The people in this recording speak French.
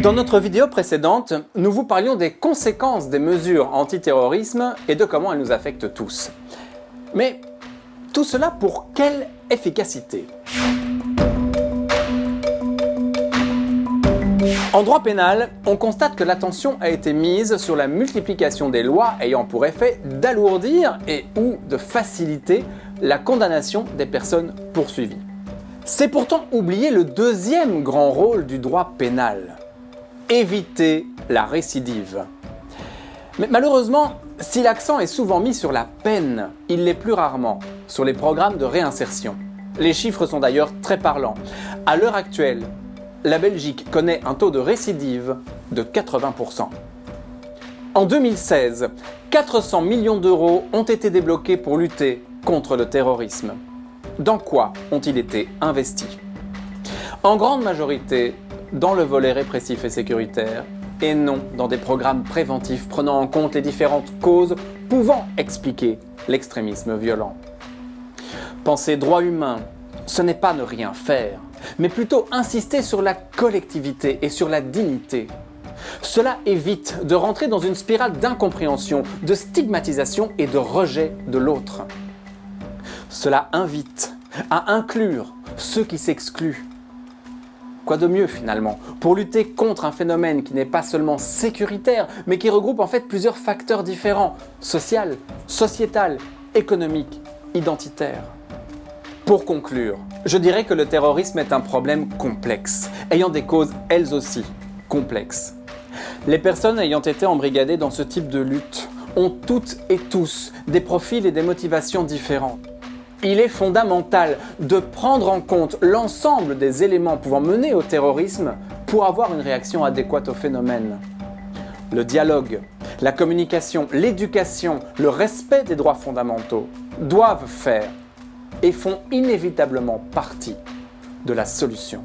Dans notre vidéo précédente, nous vous parlions des conséquences des mesures antiterrorisme et de comment elles nous affectent tous. Mais tout cela pour quelle efficacité ? En droit pénal, on constate que l'attention a été mise sur la multiplication des lois ayant pour effet d'alourdir et ou de faciliter la condamnation des personnes poursuivies. C'est pourtant oublier le deuxième grand rôle du droit pénal: éviter la récidive. Mais malheureusement, si l'accent est souvent mis sur la peine, il l'est plus rarement sur les programmes de réinsertion. Les chiffres sont d'ailleurs très parlants. À l'heure actuelle, la Belgique connaît un taux de récidive de 80%. En 2016, 400 millions d'euros ont été débloqués pour lutter contre le terrorisme. Dans quoi ont-ils été investis ? En grande majorité, dans le volet répressif et sécuritaire, et non dans des programmes préventifs prenant en compte les différentes causes pouvant expliquer l'extrémisme violent. Penser droits humains, ce n'est pas ne rien faire, mais plutôt insister sur la collectivité et sur la dignité. Cela évite de rentrer dans une spirale d'incompréhension, de stigmatisation et de rejet de l'autre. Cela invite à inclure ceux qui s'excluent. Quoi de mieux finalement pour lutter contre un phénomène qui n'est pas seulement sécuritaire, mais qui regroupe en fait plusieurs facteurs différents: social, sociétal, économique, identitaire. Pour conclure, je dirais que le terrorisme est un problème complexe, ayant des causes elles aussi complexes. Les personnes ayant été embrigadées dans ce type de lutte ont toutes et tous des profils et des motivations différents. Il est fondamental de prendre en compte l'ensemble des éléments pouvant mener au terrorisme pour avoir une réaction adéquate au phénomène. Le dialogue, la communication, l'éducation, le respect des droits fondamentaux doivent faire et font inévitablement partie de la solution.